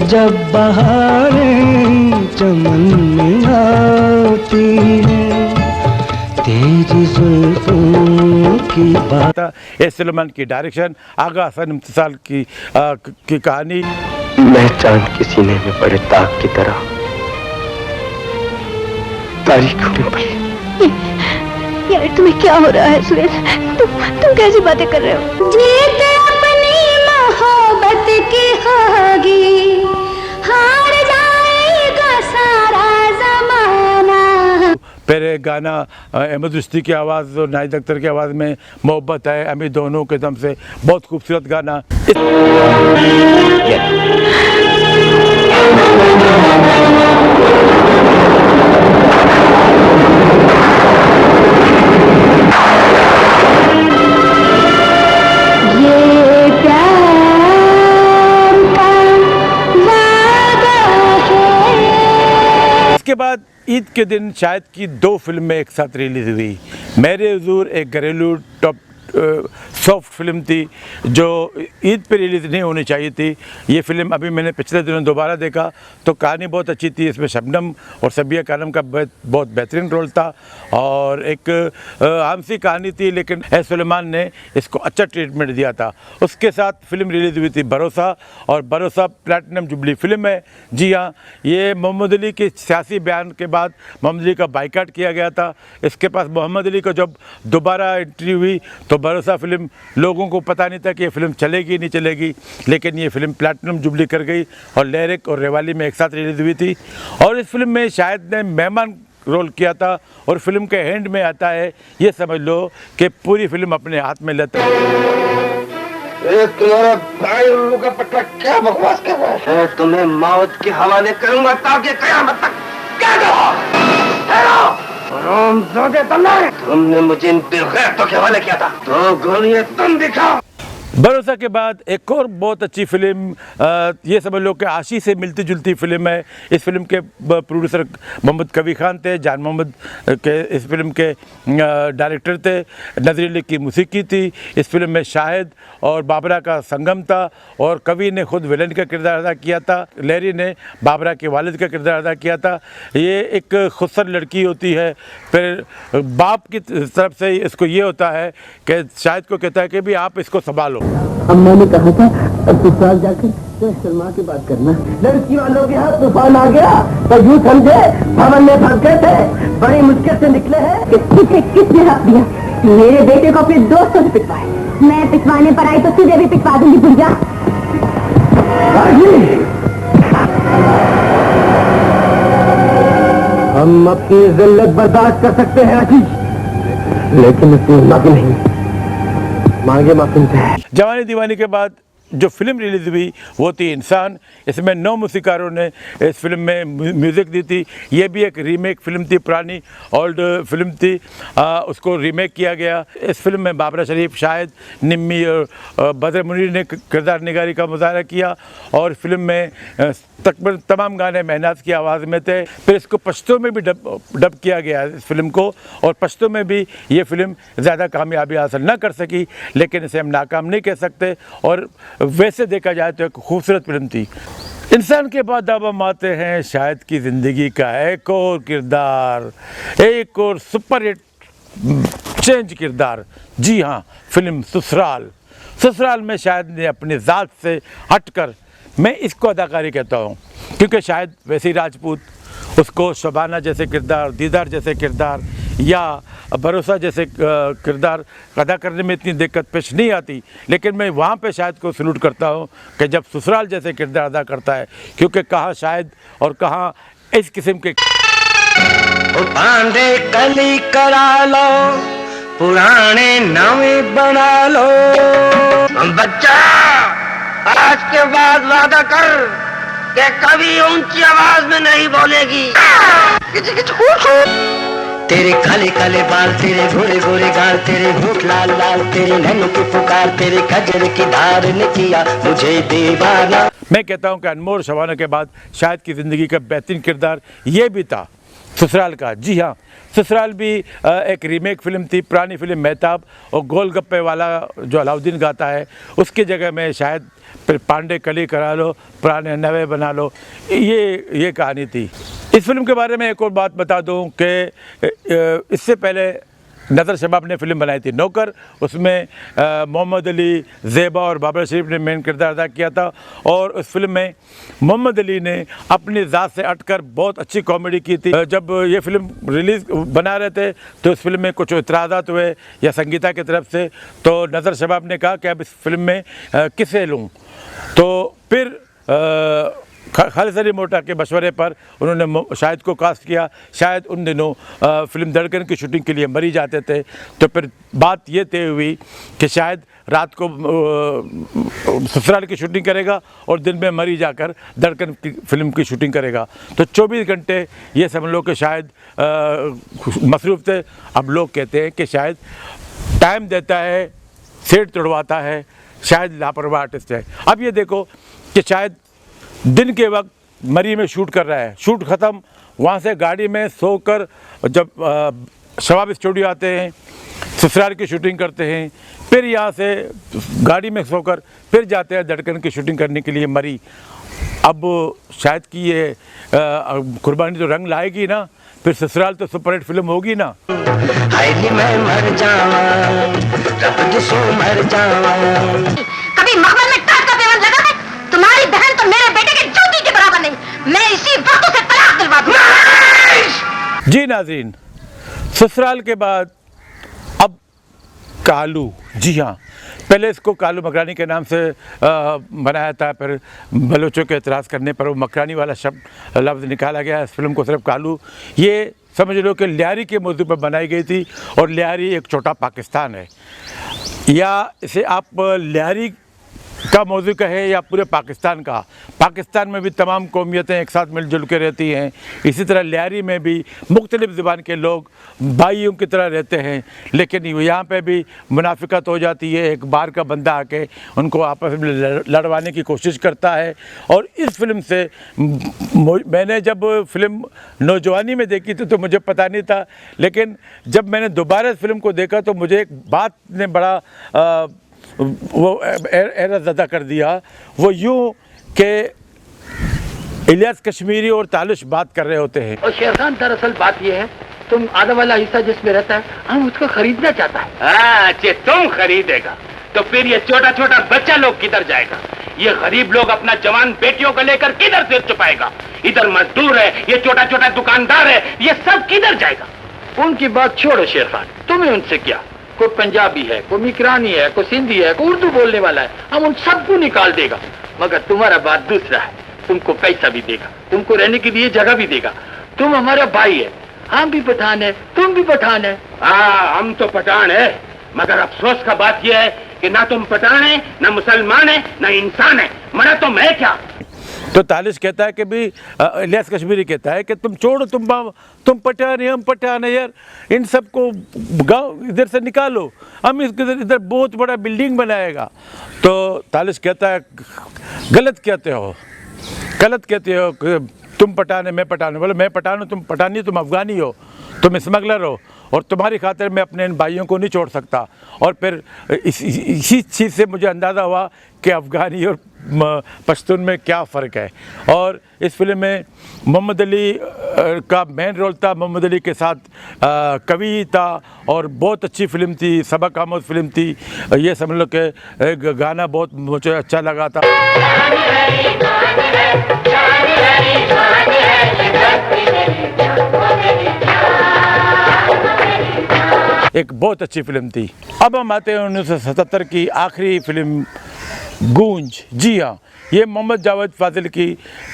जब बहारें चमन में आती हैं तेरी जुल्फों की बात। एस सुलेमान की डायरेक्शन, आगा हसन इम्तिसाल की कहानी। मैं चांद के सीने में पड़े ताक की तरह तारीख होने पड़ी। यार तुम्हें क्या हो रहा है सुहेल? तुम कैसी बातें कर रहे हो? जीत अपनी मोहब्बत की होगी, हार जाएगा सारा जमाना। पहले गाना अहमद रुश्ती की आवाज़ और नाहिद अख्तर की आवाज़ में मोहब्बत है अमी दोनों के दम से, बहुत खूबसूरत गाना। इसके बाद ईद के दिन शायद की 2 फिल्में एक साथ रिलीज हुई। मेरे हुजूर एक घरेलू टॉप सॉफ्ट फिल्म थी जो ईद पे रिलीज़ नहीं होनी चाहिए थी। ये फिल्म अभी मैंने पिछले दिनों दोबारा देखा तो कहानी बहुत अच्छी थी। इसमें शबनम और सबिया खानम का बहुत बेहतरीन रोल था और एक आम सी कहानी थी, लेकिन एस सुलेमान ने इसको अच्छा ट्रीटमेंट दिया था। उसके साथ फिल्म रिलीज़ हुई थी भरोसा, और भरोसा प्लैटिनम जुबली फिल्म है। जी हाँ, ये मोहम्मद अली के सियासी बयान के बाद मोहम्मद अली का बाइकाट किया गया था। इसके पास मोहम्मद अली को जब दोबारा एंट्री हुई तो भरोसा फिल्म लोगों को पता नहीं था कि ये फिल्म चलेगी नहीं चलेगी, लेकिन ये फिल्म प्लैटिनम जुबली कर गई और लिरिक और रेवाली में एक साथ रिलीज हुई थी। और इस फिल्म में शायद ने मेहमान रोल किया था और फिल्म के एंड में आता है, ये समझ लो कि पूरी फिल्म अपने हाथ में लेता है। तुम्हारा भाई उल्लू का पट्टा क्या बकवास कर रहा है? तुम्हें मौत के हवाले करूंगा ताकि कयामत तक क्या तुमने मुझे इन बेगैरतों के हवाले किया था, तो गोलियां तुम दिखाओ। भरोसा के बाद एक और बहुत अच्छी फिल्म, ये समझ लो कि आशी से मिलती जुलती फिल्म है। इस फिल्म के प्रोड्यूसर मोहम्मद कबीर खान थे, जान मोहम्मद के इस फिल्म के डायरेक्टर थे, नज़र अली की मौसीकी थी। इस फिल्म में शाहिद और बाबरा का संगम था और कवि ने खुद विलन का किरदार अदा किया था, लहरी ने बाबरा के वालिद का किरदार अदा किया था। ये एक खुदसर लड़की होती है, फिर बाप की तरफ से इसको ये होता है कि शाहिद को कहता है कि भी आप इसको संभालो। अम्मा ने कहा था अब ससुराल जाकर सलमा की बात करना। लड़की वालों के हाथ तूफान आ गया तो यूं समझे भवन में फंस गए थे, बड़ी मुश्किल से निकले हैं। किसने हक दिया मेरे बेटे को अपने दोस्तों से पिटवाए? मैं पिटवाने पर आई तो तुझे भी पिटवा दूंगी गुंजा। हम अपनी जिल्लत बर्दाश्त कर सकते हैं अजीज, लेकिन अपनी माफी नहीं, मांगे माफी है। जवानी दीवानी के बाद जो फिल्म रिलीज हुई वो थी इंसान। इसमें 9 मूसीकारों ने इस फिल्म में म्यूज़िक दी थी। ये भी एक रीमेक फिल्म थी, पुरानी ओल्ड फिल्म थी, उसको रीमेक किया गया। इस फिल्म में बाबरा शरीफ, शाहिद, निम्मी और बदर मुनीर ने किरदार निगारी का मुजाहरा किया और फिल्म में तकरीबन तमाम गाने महनाज की आवाज़ में थे। फिर इसको पश्तो में भी डब किया गया इस फिल्म को, और पश्तो में भी ये फिल्म ज़्यादा कामयाबी हासिल ना कर सकी, लेकिन इसे हम नाकाम नहीं कह सकते। और वैसे देखा जाए तो एक खूबसूरत फिल्म थी। इंसान के बाद अब हम आते हैं शाहिद की ज़िंदगी का एक और किरदार, एक और सुपर हिट चेंज किरदार। जी हाँ, फिल्म ससुराल। ससुराल में शाहिद ने अपनी ज़ात से हटकर, मैं इसको अदाकारी कहता हूँ क्योंकि शायद वैसे ही राजपूत, उसको शबाना जैसे किरदार, दीदार जैसे किरदार या भरोसा जैसे किरदार अदा करने में इतनी दिक्कत पेश नहीं आती, लेकिन मैं वहाँ पे शाहिद को सलूट करता हूँ कि जब ससुराल जैसे किरदार अदा करता है, क्योंकि कहाँ शाहिद और कहाँ इस किस्म के पांडे कली करा लो, पुराने नवे बना लो। बच्चा, आज के बाद वादा कर कि कभी ऊंची आवाज में नहीं बोलेगी। तेरे काले काले बाल, तेरे गोरे गोरे गाल, तेरे होठ लाल लाल, तेरे नैनों की पुकार, तेरे खजर की धार ने किया मुझे दीवाना। मैं कहता हूं कि अनमोल शबाना के बाद शाहिद की ज़िंदगी का बेहतरीन किरदार ये भी था ससुराल का। जी हाँ, ससुराल भी एक रीमेक फिल्म थी, पुरानी फिल्म मेहताब और गोलगप्पे वाला जो अलाउद्दीन गाता है, उसकी जगह में शायद फिर पांडे कली करा लो, पुराने नवे बना लो, ये कहानी थी। इस फिल्म के बारे में एक और बात बता दूं कि इससे पहले नज़र शबाब ने फिल्म बनाई थी नौकर, उसमें मोहम्मद अली, ज़ेबा और बाबर शरीफ ने मेन किरदार अदा किया था। और उस फिल्म में मोहम्मद अली ने अपनी ज़ात से हटकर बहुत अच्छी कॉमेडी की थी। जब ये फिल्म रिलीज़ बना रहे थे तो इस फिल्म में कुछ इतराज़ात हुए या संगीता की तरफ से, तो नज़र शबाब ने कहा कि अब इस फिल्म में किसे लूँ, तो फिर खालिद अली मोटा के मशवरे पर उन्होंने शाहिद को कास्ट किया। शायद उन दिनों फिल्म धड़कन की शूटिंग के लिए मरी जाते थे, तो फिर बात ये तय हुई कि शायद रात को ससुराल की शूटिंग करेगा और दिन में मरी जाकर धड़कन की फिल्म की शूटिंग करेगा। तो 24 घंटे ये समझ लो कि शायद मसरूफ़ थे। अब लोग कहते हैं कि शायद टाइम देता है, सेट तोड़वाता है, शायद लापरवाह आर्टिस्ट है। अब ये देखो कि शायद दिन के वक्त मरी में शूट कर रहा है, शूट ख़त्म, वहाँ से गाड़ी में सोकर जब शबाब स्टूडियो आते हैं, ससुराल की शूटिंग करते हैं, फिर यहाँ से गाड़ी में सोकर फिर जाते हैं धड़कन की शूटिंग करने के लिए मरी। अब शायद कि ये कुर्बानी तो रंग लाएगी ना, फिर ससुराल तो सुपरहिट फिल्म होगी ना। मैं मर जावा, मर जावा। कभी मखमल में टाट का पेवन लगा है? तुम्हारी बहन तो मेरे बेटे के जूती के बराबर नहीं। मैं इसी वक्त से तलाक दिलवा दूंगा। जी नाज़रीन, ससुराल के बाद अब कालू, जी हाँ, पहले इसको कालू मकरानी के नाम से बनाया था, फिर बलोचों के एतराज़ करने पर वो मकरानी वाला शब्द लफ्ज़ निकाला गया। इस फिल्म को सिर्फ कालू, ये समझ लो कि लियारी के मौजू पर बनाई गई थी, और लियारी एक छोटा पाकिस्तान है, या इसे आप लियारी का मौजू कहे या पूरे पाकिस्तान का। पाकिस्तान में भी तमाम कौमियतें एक साथ मिलजुल के रहती हैं, इसी तरह लियारी में भी मुख्तलिफ़ ज़बान के लोग भाइयों की तरह रहते हैं, लेकिन यहाँ पे भी मुनाफिकत हो जाती है। एक बार का बंदा आके उनको आपस में लड़वाने की कोशिश करता है। और इस फिल्म से मैंने जब फिल्म नौजवानी में देखी थी तो मुझे पता नहीं था, लेकिन जब मैंने दोबारा इस फिल्म को देखा तो मुझे एक बात ने बड़ा वो हैरत ज़दा कर दिया। वो यूँ कि इलियास कश्मीरी और तालिश बात कर रहे होते हैं। और शेर खान, दरअसल बात ये है, तुम आधा वाला हिस्सा जिसमें रहता है, हम उसको खरीदना चाहता है। अच्छा, तुम खरीदेगा तो फिर ये छोटा छोटा बच्चा लोग किधर जाएगा? ये गरीब लोग अपना जवान बेटियों को लेकर किधर सिर छुपाएगा? इधर मजदूर है, ये छोटा छोटा दुकानदार है, ये सब किधर जाएगा? उनकी बात छोड़ो शेर खान, तुम्हें उनसे क्या? कोई पंजाबी है, कोई मिकरानी है, कोई सिंधी है, कोई उर्दू बोलने वाला है, हम उन सबको निकाल देगा। मगर तुम्हारा बात दूसरा है, तुमको पैसा भी देगा, तुमको रहने के लिए जगह भी देगा। तुम हमारा भाई है, हम भी पठान है, तुम भी पठान है। हाँ, हम तो पठान है, मगर अफसोस का बात यह है कि ना तुम पठान है, ना मुसलमान है, ना इंसान है, मरा तो मैं क्या। तो तालिश कहता है कि भी इलियास कश्मीरी कहता है कि तुम छोड़ो, तुम पठान है, हम पठान है यार, इन सबको गांव इधर से निकालो, हम इधर बहुत बड़ा बिल्डिंग बनाएगा। तो तालिश कहता है गलत कहते हो कि तुम पठान है, मैं पठान हूँ। बोले मैं पठान हूँ, तुम पठानी, तुम अफगानी हो, तुम स्मगलर हो, और तुम्हारी खातिर मैं अपने इन भाइयों को नहीं छोड़ सकता। और फिर इसी चीज़ से मुझे अंदाज़ा हुआ कि अफ़गानी और पश्तून में क्या फ़र्क है। और इस फिल्म में मोहम्मद अली का मेन रोल था, मोहम्मद अली के साथ कवि था, और बहुत अच्छी फ़िल्म थी, सबक आमोद फिल्म थी। ये समझ लो कि गाना बहुत मुझे अच्छा लगा था। एक बहुत अच्छी फिल्म थी। अब हम आते हैं 1977 की आखिरी फिल्म गूंज। जी हाँ, ये मोहम्मद जावेद फाजिल की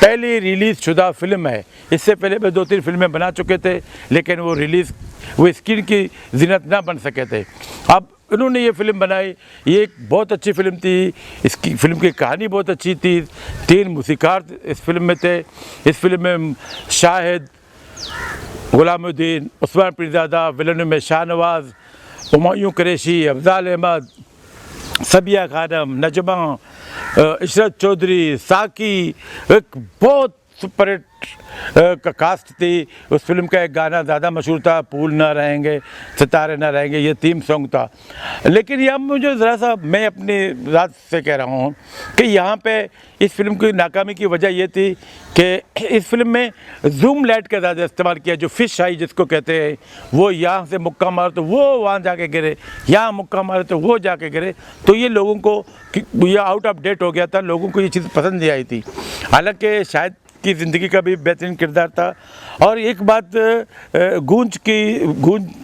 पहली रिलीज़ शुदा फिल्म है। इससे पहले वे 2-3 फिल्में बना चुके थे, लेकिन वो स्क्रीन की ज़ीनत ना बन सके थे। अब उन्होंने ये फिल्म बनाई, ये एक बहुत अच्छी फिल्म थी। इसकी फिल्म की कहानी बहुत अच्छी थी, 3 मूसीकार इस फिल्म में थे। इस फिल्म में शाहिद, गुलामुद्दीन, उस्मान पीरज़ादा, विलन में शाहनवाज़, हुमायूं कुरैशी, अफजाल अहमद, सबिया खानम, नजमा, इशरत चौधरी, साकी, एक बहुत सुपरहिट का कास्ट थी। उस फिल्म का एक गाना ज़्यादा मशहूर था, फूल ना रहेंगे सितारे ना रहेंगे, ये थीम सॉन्ग था। लेकिन यह मुझे ज़रा सा, मैं अपनी ज़ात से कह रहा हूँ कि यहाँ पे इस फिल्म की नाकामी की वजह ये थी कि इस फिल्म में जूम लाइट का ज़्यादा इस्तेमाल किया, जो फिश आई जिसको कहते हैं, वो यहाँ से मुक्का मारे तो वो वहाँ जाके गिरे, यहाँ मुक्का मारे तो वो जाके गिरे। तो ये लोगों को ये आउट ऑफ डेट हो गया था, लोगों को ये चीज़ पसंद नहीं आई थी। हालांकि शायद की ज़िंदगी का भी बेहतरीन किरदार था। और एक बात, गूंज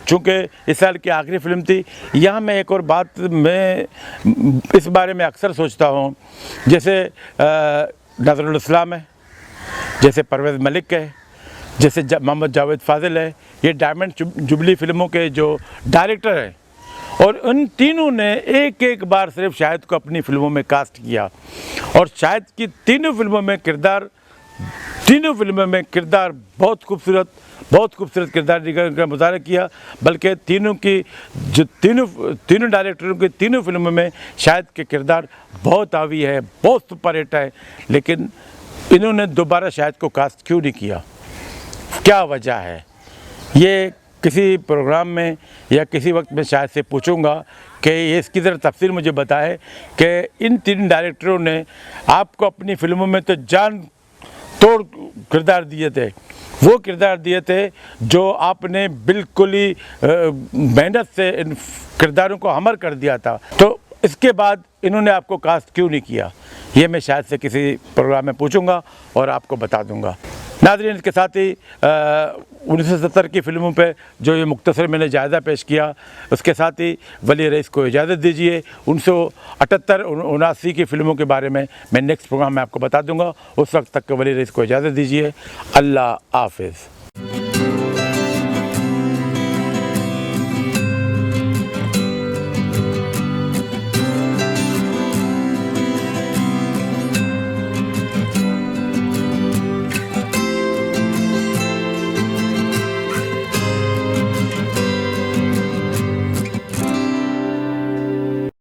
चूँकि इस साल की आखिरी फिल्म थी, यहाँ मैं एक और बात मैं इस बारे में अक्सर सोचता हूँ, जैसे नज़रुल इस्लाम है, जैसे परवेज़ मलिक है, जैसे मोहम्मद जावेद फ़ाज़िल है, ये डायमंड जुबली फिल्मों के जो डायरेक्टर हैं, और उन तीनों ने एक एक बार सिर्फ शाहिद को अपनी फिल्मों में कास्ट किया, और शाहिद की तीनों फिल्मों में किरदार बहुत खूबसूरत किरदार का मुज़ाहरा किया। बल्कि तीनों डायरेक्टरों के तीनों फिल्मों में शाहिद के किरदार बहुत हावी है, बहुत सुपरहिट है। लेकिन इन्होंने दोबारा शाहिद को कास्ट क्यों नहीं किया? क्या वजह है? ये किसी प्रोग्राम में या किसी वक्त मैं शायद से पूछूंगा कि ये इसकी ज़रा तफसील मुझे बताए कि इन तीन डायरेक्टरों ने आपको अपनी फिल्मों में तो जान तोड़ किरदार दिए थे, वो किरदार दिए थे जो आपने बिल्कुल ही मेहनत से इन किरदारों को हमर कर दिया था। तो इसके बाद इन्होंने आपको कास्ट क्यों नहीं किया? ये मैं शायद से किसी प्रोग्राम में पूछूंगा और आपको बता दूंगा। नाज़रीन, इसके साथ ही 1970 की फिल्मों पे जो ये मुख्तसर मैंने जायज़ा पेश किया, उसके साथ ही वली रईस को इजाज़त दीजिए। 1978-79 की फ़िल्मों के बारे में मैं नेक्स्ट प्रोग्राम में आपको बता दूंगा। उस वक्त तक वली रईस को इजाज़त दीजिए। अल्लाह हाफ़िज़।